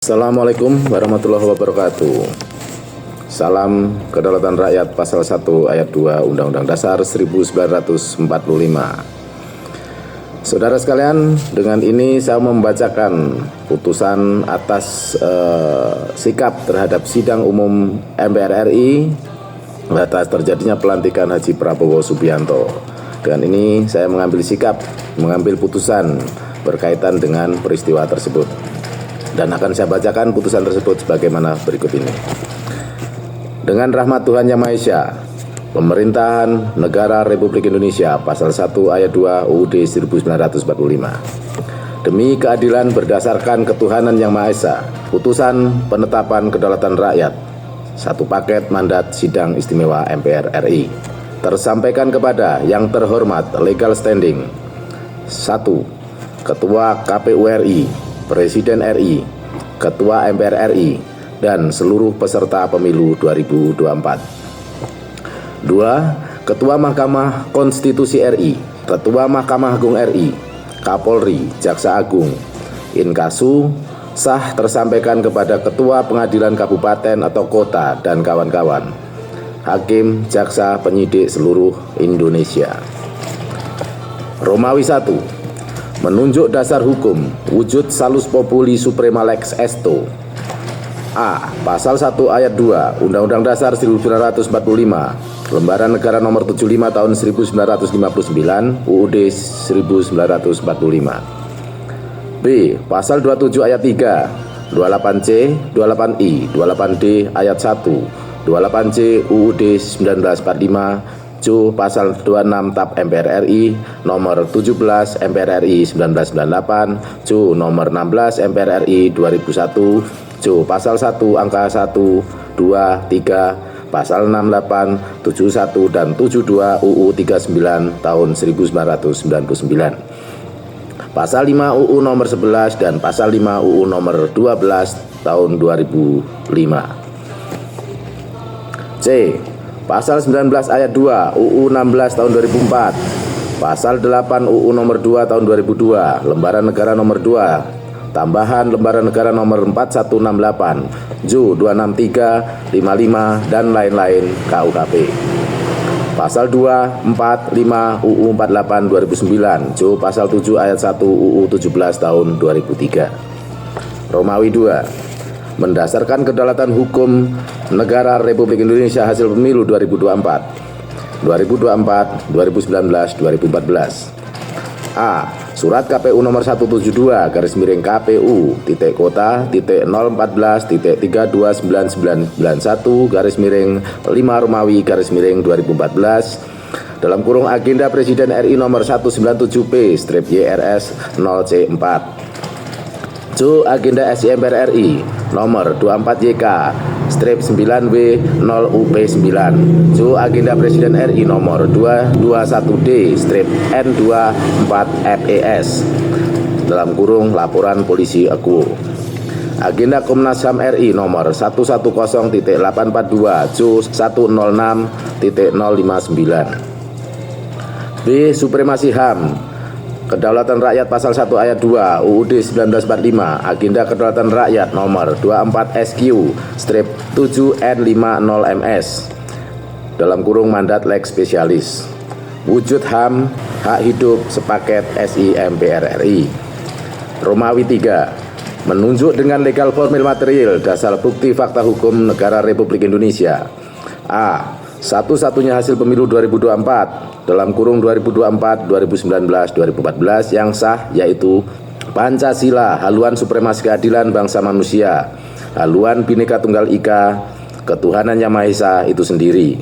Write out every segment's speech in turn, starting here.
Assalamualaikum warahmatullahi wabarakatuh. Salam kedaulatan rakyat pasal 1 ayat 2 Undang-Undang Dasar 1945. Saudara sekalian, dengan ini saya membacakan putusan atas sikap terhadap sidang umum MPR RI atas terjadinya pelantikan Haji Prabowo Subianto. Dengan ini saya mengambil putusan berkaitan dengan peristiwa tersebut. Dan akan saya bacakan putusan tersebut sebagaimana berikut ini. Dengan rahmat Tuhan Yang Maha Esa, Pemerintahan Negara Republik Indonesia Pasal 1 Ayat 2 UUD 1945. Demi keadilan berdasarkan ketuhanan Yang Maha Esa, putusan penetapan kedaulatan rakyat, satu paket mandat sidang istimewa MPR RI tersampaikan kepada yang terhormat legal standing 1. Ketua KPU RI, Presiden RI, Ketua MPR RI, dan seluruh peserta pemilu 2024. 2. Ketua Mahkamah Konstitusi RI, Ketua Mahkamah Agung RI, Kapolri, Jaksa Agung, Inkasu, sah tersampaikan kepada Ketua Pengadilan Kabupaten atau Kota dan kawan-kawan, Hakim, Jaksa, Penyidik seluruh Indonesia. Romawi 1. Menunjuk dasar hukum wujud salus populi suprema lex esto. A. Pasal 1 ayat 2 Undang-Undang Dasar 1945, Lembaran Negara Nomor 75 Tahun 1959, UUD 1945. B. Pasal 27 ayat 3, 28C, 28I, 28D ayat 1, 28C UUD 1945, Cu Pasal 26 TAP MPR RI Nomor 17 MPR RI 1998, Cu Nomor 16 MPR RI 2001, Cu Pasal 1 Angka 1, 2, 3, Pasal 68, 71 dan 72 UU 39 tahun 1999, Pasal 5 UU Nomor 11 dan Pasal 5 UU Nomor 12 tahun 2005. C. Pasal 19 ayat 2 UU 16 tahun 2004, Pasal 8 UU Nomor 2 tahun 2002, Lembaran Negara Nomor 2, tambahan Lembaran Negara Nomor 4168, Ju 263, 55 dan lain-lain KUHP. Pasal 2, 4, 5 UU 48 2009, Ju Pasal 7 ayat 1 UU 17 tahun 2003. Romawi 2. Mendasarkan kedaulatan hukum negara Republik Indonesia hasil pemilu 2024, 2019, 2014. A. Surat KPU nomor 172 garis miring KPU titik kota titik 014 garis miring 5 Romawi garis miring 2014 dalam kurung agenda Presiden RI nomor 197P/YRS 0C4. Cu agenda SI-MPR RI nomor 24YK/9W0UP9, Cu agenda Presiden RI nomor 221D/N24FES dalam kurung laporan polisi Aku. Agenda Komnas HAM RI nomor 110.842 Cu 106.059. B. Supremasi HAM Kedaulatan Rakyat Pasal 1 Ayat 2 UUD 1945, Agenda Kedaulatan Rakyat Nomor 24SQ/7N50MS dalam kurung mandat Lex Spesialis. Wujud HAM hak hidup sepaket SI MPR RI. Romawi 3. Menunjuk dengan legal formil material dasar bukti fakta hukum negara Republik Indonesia. A. Satu-satunya hasil pemilu 2024 dalam kurung 2024, 2019, 2014 yang sah yaitu Pancasila, haluan supremasi keadilan bangsa manusia, haluan Bhinneka Tunggal Ika, ketuhanan Yang Maha Esa itu sendiri,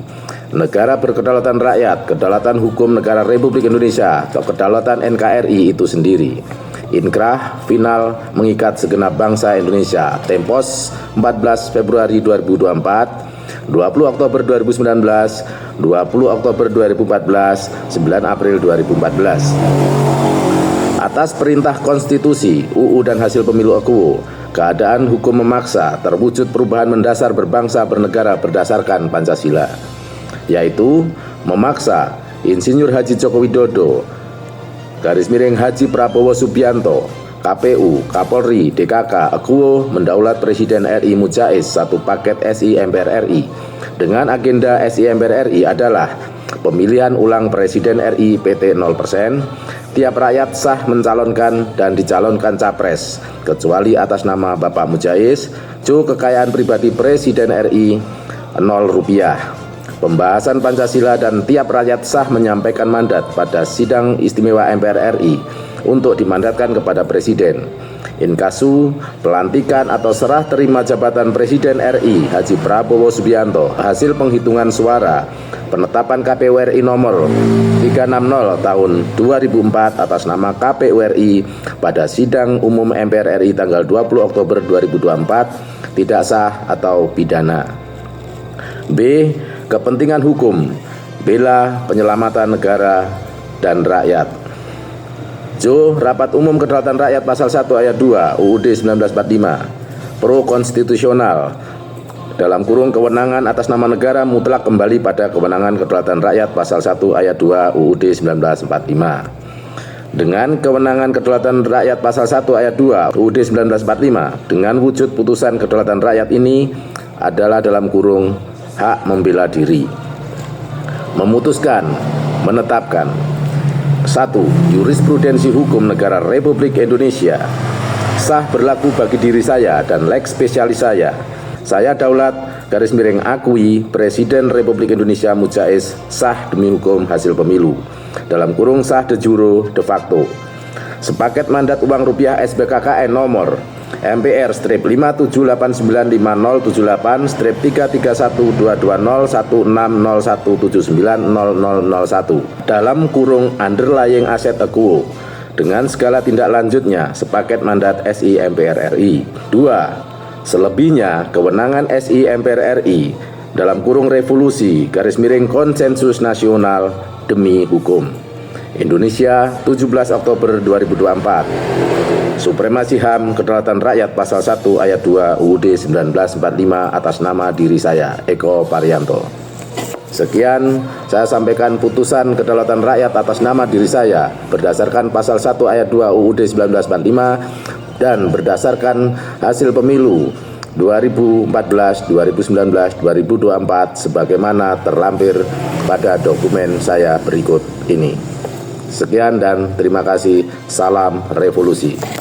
negara berkedaulatan rakyat, kedaulatan hukum negara Republik Indonesia atau kedaulatan NKRI itu sendiri, inkrah final mengikat segenap bangsa Indonesia, Tempos 14 Februari 2024, 20 Oktober 2019, 20 Oktober 2014, 9 April 2014. Atas perintah konstitusi, UU dan hasil pemilu Aku, keadaan hukum memaksa terwujud perubahan mendasar berbangsa bernegara berdasarkan Pancasila, yaitu memaksa Insinyur Haji Joko Widodo, garis miring Haji Prabowo Subianto, KPU, Kapolri, DKK, Ekuo mendaulat Presiden RI Mujais satu paket SI MPR RI dengan agenda SI MPR RI adalah pemilihan ulang Presiden RI PT 0%, tiap rakyat sah mencalonkan dan dicalonkan capres, kecuali atas nama Bapak Mujais, kekayaan pribadi Presiden RI 0 rupiah. Pembahasan Pancasila dan tiap rakyat sah menyampaikan mandat pada sidang istimewa MPR RI untuk dimandatkan kepada Presiden. Inkasu, pelantikan atau serah terima jabatan Presiden RI Haji Prabowo Subianto hasil penghitungan suara penetapan KPU RI nomor 360 tahun 2004 atas nama KPU RI pada sidang umum MPR RI tanggal 20 Oktober 2024 tidak sah atau pidana. B. Kepentingan hukum, bela penyelamatan negara dan rakyat. Rapat Umum Kedaulatan Rakyat Pasal 1 Ayat 2 UUD 1945 pro konstitusional dalam kurung kewenangan atas nama negara mutlak kembali pada kewenangan kedaulatan rakyat Pasal 1 Ayat 2 UUD 1945. Dengan kewenangan kedaulatan rakyat Pasal 1 Ayat 2 UUD 1945 dengan wujud putusan kedaulatan rakyat ini adalah dalam kurung hak membela diri. Memutuskan, menetapkan 1. Jurisprudensi hukum negara Republik Indonesia sah berlaku bagi diri saya dan lex spesialis saya. Saya daulat garis miring akui Presiden Republik Indonesia Mujais sah demi hukum hasil pemilu dalam kurung sah de jure de facto. Sepaket mandat uang rupiah SBKKN nomor MPR strip 578950078 strip 33122016017900001 dalam kurung underlying aset Ekuo dengan segala tindak lanjutnya sepaket mandat SI MPR RI. 2. Selebihnya kewenangan SI MPR RI dalam kurung revolusi garis miring konsensus nasional demi hukum. Indonesia 17 Oktober 2024. Supremasi HAM Kedaulatan Rakyat Pasal 1 Ayat 2 UUD 1945 atas nama diri saya, Eko Parianto. Sekian saya sampaikan putusan kedaulatan rakyat atas nama diri saya berdasarkan Pasal 1 Ayat 2 UUD 1945 dan berdasarkan hasil pemilu 2014, 2019, 2024 sebagaimana terlampir pada dokumen saya berikut ini. Sekian dan terima kasih. Salam revolusi.